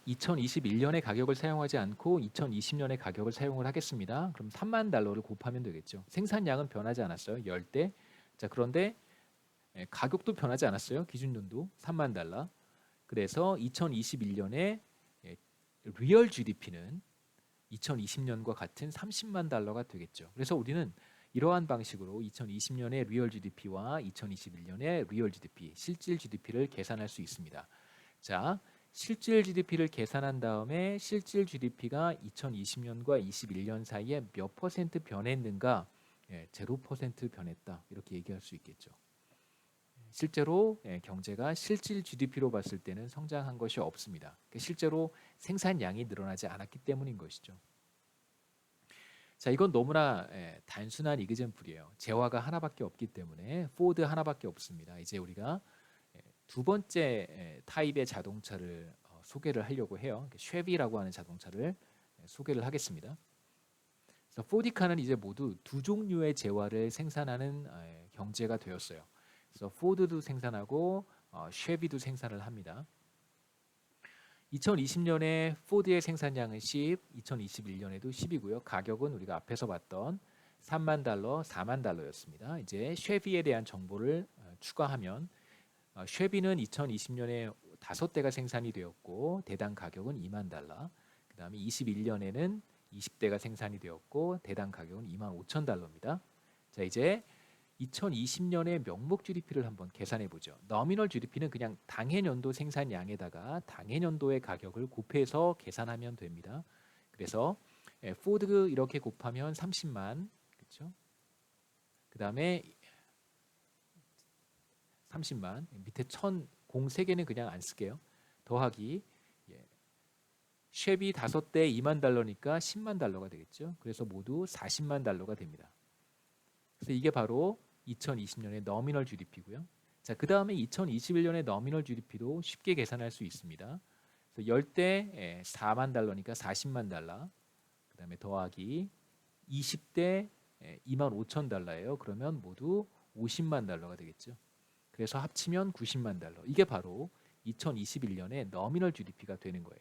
2021년의 가격을 사용하지 않고 2020년의 가격을 사용을 하겠습니다. 그럼 3만 달러를 곱하면 되겠죠. 생산량은 변하지 않았어요. 10대. 자, 그런데 가격도 변하지 않았어요. 기준연도 3만 달러. 그래서 2021년에 리얼 GDP는 2020년과 같은 30만 달러가 되겠죠. 그래서 우리는 이러한 방식으로 2020년의 리얼 GDP와 2021년의 리얼 GDP, 실질 GDP를 계산할 수 있습니다. 자, 실질 GDP를 계산한 다음에 실질 GDP가 2020년과 21년 사이에 몇 퍼센트 변했는가? 0% 변했다. 이렇게 얘기할 수 있겠죠. 실제로 경제가 실질 GDP로 봤을 때는 성장한 것이 없습니다. 실제로 생산량이 늘어나지 않았기 때문인 것이죠. 자, 이건 너무나 단순한 이그젠플이에요. 재화가 하나밖에 없기 때문에 포드 하나밖에 없습니다. 이제 우리가 두 번째 타입의 자동차를 소개를 하려고 해요. 쉐비라고 하는 자동차를 소개를 하겠습니다. 그래서 포디카는 이제 모두 두 종류의 재화를 생산하는 경제가 되었어요. 그래서 포드도 생산하고 쉐비도 생산을 합니다. 2020년에 포드의 생산량은 10, 2021년에도 10이고요. 가격은 우리가 앞에서 봤던 3만 달러, 4만 달러였습니다. 이제 쉐비에 대한 정보를 추가하면 쉐비는 2020년에 5대가 생산이 되었고 대당 가격은 2만 달러. 그다음에 21년에는 20대가 생산이 되었고 대당 가격은 2만 5천 달러입니다. 자, 이제 2020년의 명목 GDP를 한번 계산해 보죠. 너미널 GDP는 그냥 당해년도 생산량에다가 당해년도의 가격을 곱해서 계산하면 됩니다. 그래서 포드 이렇게 곱하면 30만, 그렇죠? 그다음에 30만 밑에 1000 공 3개는 그냥 안 쓸게요. 더하기 쉐비 5대 2만 달러니까 10만 달러가 되겠죠. 그래서 모두 40만 달러가 됩니다. 그래서 이게 바로 2020년의 너미널 GDP고요. 자, 그다음에 2021년의 너미널 GDP도 쉽게 계산할 수 있습니다. 그래서 10대 4만 달러니까 40만 달러. 그다음에 더하기 20대 2만 5천 달러예요. 그러면 모두 50만 달러가 되겠죠. 그래서 합치면 90만 달러. 이게 바로 2021년의 너미널 GDP가 되는 거예요.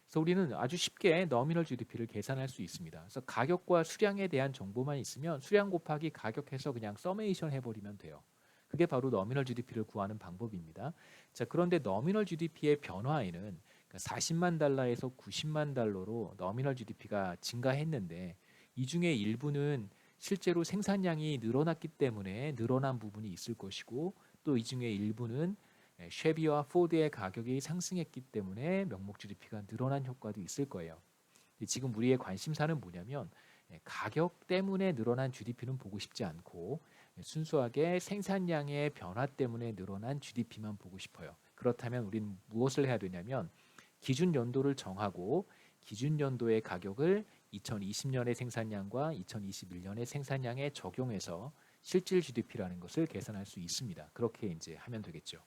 그래서 우리는 아주 쉽게 너미널 GDP를 계산할 수 있습니다. 그래서 가격과 수량에 대한 정보만 있으면 수량 곱하기 가격해서 그냥 서메이션 해버리면 돼요. 그게 바로 너미널 GDP를 구하는 방법입니다. 자, 그런데 너미널 GDP의 변화에는 40만 달러에서 90만 달러로 너미널 GDP가 증가했는데 이 중에 일부는 실제로 생산량이 늘어났기 때문에 늘어난 부분이 있을 것이고 또 이 중에 일부는 쉐비와 포드의 가격이 상승했기 때문에 명목 GDP가 늘어난 효과도 있을 거예요. 지금 우리의 관심사는 뭐냐면 가격 때문에 늘어난 GDP는 보고 싶지 않고 순수하게 생산량의 변화 때문에 늘어난 GDP만 보고 싶어요. 그렇다면 우리는 무엇을 해야 되냐면 기준 연도를 정하고 기준 연도의 가격을 2020년의 생산량과 2021년의 생산량에 적용해서 실질 GDP라는 것을 계산할 수 있습니다. 그렇게 이제 하면 되겠죠.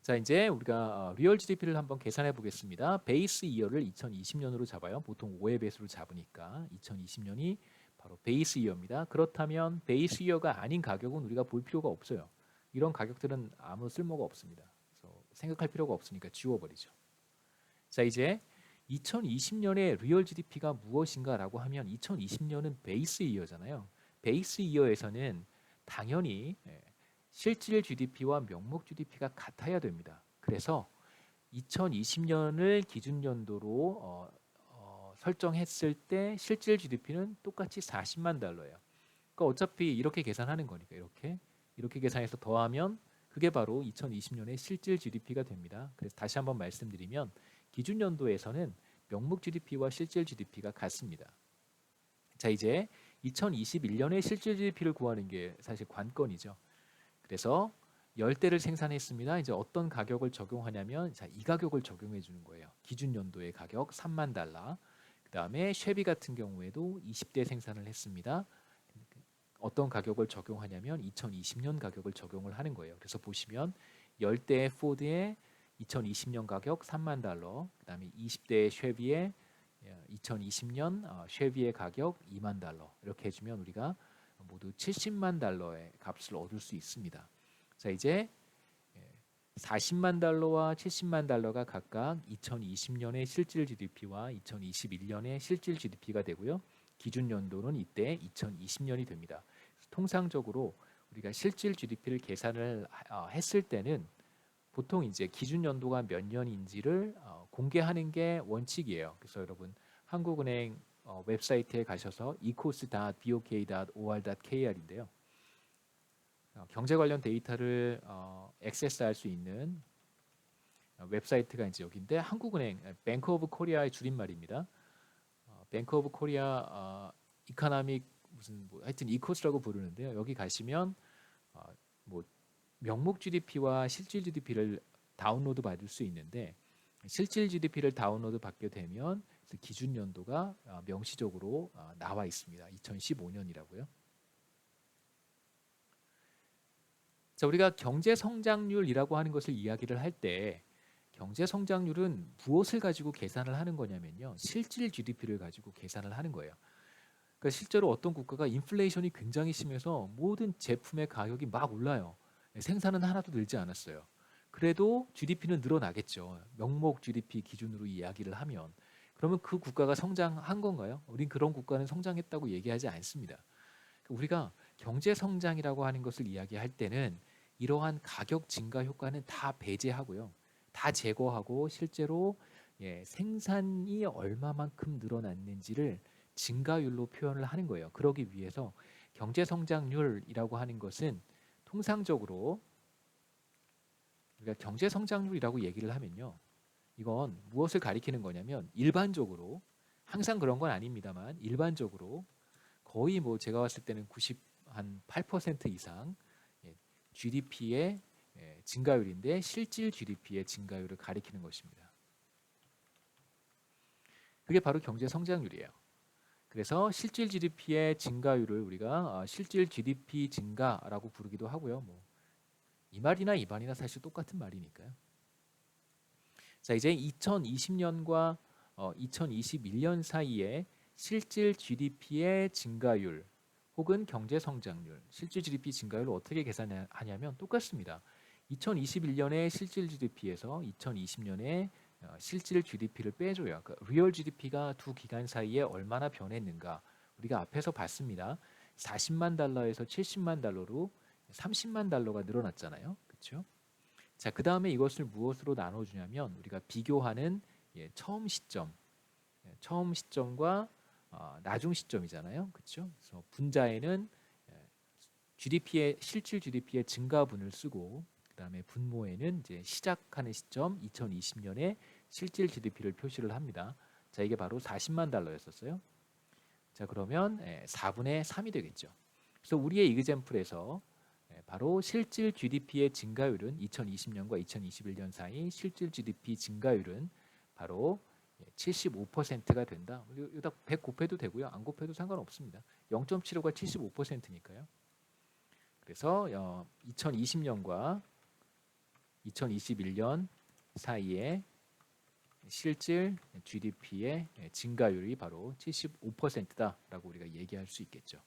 자, 이제 우리가 리얼 GDP를 한번 계산해 보겠습니다. 베이스 이어를 2020년으로 잡아요. 보통 5의 배수로 잡으니까 2020년이 바로 베이스 이어입니다. 그렇다면 베이스 이어가 아닌 가격은 우리가 볼 필요가 없어요. 이런 가격들은 아무 쓸모가 없습니다. 그래서 생각할 필요가 없으니까 지워버리죠. 자, 이제 2020년의 리얼 GDP가 무엇인가라고 하면 2020년은 베이스 이어잖아요. 베이스 이어에서는 당연히 실질 GDP와 명목 GDP가 같아야 됩니다. 그래서 2020년을 기준 연도로 설정했을 때 실질 GDP는 똑같이 40만 달러예요. 그러니까 어차피 이렇게 계산하는 거니까 이렇게 계산해서 더하면 그게 바로 2020년의 실질 GDP가 됩니다. 그래서 다시 한번 말씀드리면 기준 연도에서는 명목 GDP와 실질 GDP가 같습니다. 자, 이제 2021년의 실질 GDP를 구하는 게 사실 관건이죠. 그래서 10대를 생산했습니다. 이제 어떤 가격을 적용하냐면 이 가격을 적용해 주는 거예요. 기준 연도의 가격 3만 달러. 그다음에 쉐비 같은 경우에도 20대 생산을 했습니다. 어떤 가격을 적용하냐면 2020년 가격을 적용을 하는 거예요. 그래서 보시면 10대의 포드의 2020년 가격 3만 달러, 그다음에 20대의 쉐비의 2020년 쉐비의 가격 2만 달러 이렇게 해주면 우리가 모두 70만 달러의 값을 얻을 수 있습니다. 자, 이제 40만 달러와 70만 달러가 각각 2020년의 실질 GDP와 2021년의 실질 GDP가 되고요. 기준 연도는 이때 2020년이 됩니다. 통상적으로 우리가 실질 GDP를 계산을 했을 때는 보통 이제 기준 연도가 몇 년인지를 공개하는 게 원칙이에요. 그래서 여러분 한국은행 웹사이트에 가셔서 ecos.bok.or.kr인데요. 경제 관련 데이터를 액세스할 수 있는 웹사이트가 이제 여기인데 한국은행 뱅크 오브 코리아의 줄임말입니다. 뱅크 오브 코리아 이코노믹 무슨 뭐 하여튼 이코스라고 부르는데요. 여기 가시면 뭐 명목 GDP와 실질 GDP를 다운로드 받을 수 있는데 실질 GDP를 다운로드 받게 되면 기준 연도가 명시적으로 나와 있습니다. 2015년이라고요. 자, 우리가 경제 성장률이라고 하는 것을 이야기를 할 때 경제 성장률은 무엇을 가지고 계산을 하는 거냐면요. 실질 GDP를 가지고 계산을 하는 거예요. 그러니까 실제로 어떤 국가가 인플레이션이 굉장히 심해서 모든 제품의 가격이 막 올라요. 생산은 하나도 늘지 않았어요. 그래도 GDP는 늘어나겠죠. 명목 GDP 기준으로 이야기를 하면. 그러면 그 국가가 성장한 건가요? 우린 그런 국가는 성장했다고 얘기하지 않습니다. 우리가 경제 성장이라고 하는 것을 이야기할 때는 이러한 가격 증가 효과는 다 배제하고요. 다 제거하고 실제로 생산이 얼마만큼 늘어났는지를 증가율로 표현을 하는 거예요. 그러기 위해서 경제 성장률이라고 하는 것은 통상적으로 우리가 경제 성장률이라고 얘기를 하면요. 이건 무엇을 가리키는 거냐면 일반적으로 항상 그런 건 아닙니다만 일반적으로 거의 뭐 제가 봤을 때는 98% 이상 GDP의 증가율인데 실질 GDP의 증가율을 가리키는 것입니다. 그게 바로 경제 성장률이에요. 그래서 실질 GDP의 증가율을 우리가 실질 GDP 증가라고 부르기도 하고요. 뭐 이 말이나 이 말이나 사실 똑같은 말이니까요. 자, 이제 2020년과 2021년 사이에 실질 GDP의 증가율 혹은 경제 성장률, 실질 GDP 증가율을 어떻게 계산하냐면 똑같습니다. 2021년의 실질 GDP에서 2020년에 실질 GDP를 빼줘요. 그러니까 리얼 GDP가 두 기간 사이에 얼마나 변했는가 우리가 앞에서 봤습니다. 40만 달러에서 70만 달러로 30만 달러가 늘어났잖아요. 그렇죠? 자, 그 다음에 이것을 무엇으로 나눠주냐면 우리가 비교하는 처음 시점과 나중 시점이잖아요. 그렇죠? 그래서 분자에는 GDP의 실질 GDP의 증가분을 쓰고 그다음에 분모에는 이제 시작하는 시점 2020년에 실질 GDP를 표시를 합니다. 자, 이게 바로 40만 달러였었어요. 자, 그러면 4분의 3이 되겠죠. 그래서 우리의 이그젬플에서 바로 실질 GDP의 증가율은 2020년과 2021년 사이 실질 GDP 증가율은 바로 75%가 된다. 여기다 100 곱해도 되고요. 안 곱해도 상관없습니다. 0.75가 75%니까요. 그래서 2020년과 2021년 사이에 실질 GDP의 증가율이 바로 75%다라고 우리가 얘기할 수 있겠죠.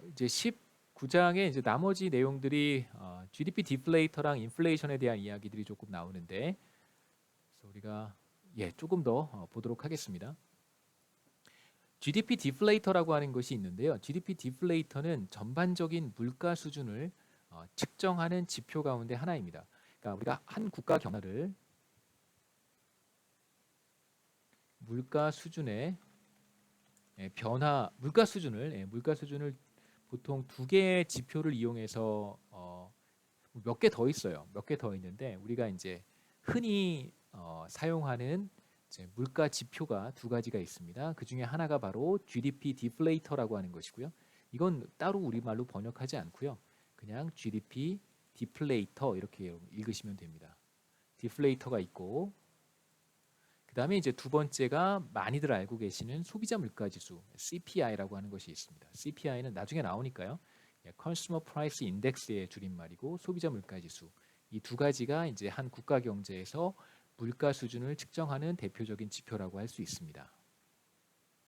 이제 19장의 이제 나머지 내용들이 GDP 디플레이터랑 인플레이션에 대한 이야기들이 조금 나오는데 그래서 우리가 조금 더 보도록 하겠습니다. GDP 디플레이터라고 하는 것이 있는데요. GDP 디플레이터는 전반적인 물가 수준을 측정하는 지표 가운데 하나입니다. 그러니까 우리가 한 국가 경제를 물가 수준의 변화, 물가 수준을 보통 두 개의 지표를 이용해서 몇 개 더 있어요. 몇 개 더 있는데 우리가 이제 흔히 사용하는 이제 물가 지표가 두 가지가 있습니다. 그 중에 하나가 바로 GDP 디플레이터라고 하는 것이고요. 이건 따로 우리말로 번역하지 않고요. 그냥 GDP 디플레이터 이렇게 읽으시면 됩니다. 디플레이터가 있고 그 다음에 이제 두 번째가 많이들 알고 계시는 소비자 물가지수 CPI라고 하는 것이 있습니다. CPI는 나중에 나오니까요. Consumer Price Index의 줄임말이고 소비자 물가지수 이 두 가지가 이제 한 국가 경제에서 물가 수준을 측정하는 대표적인 지표라고 할 수 있습니다.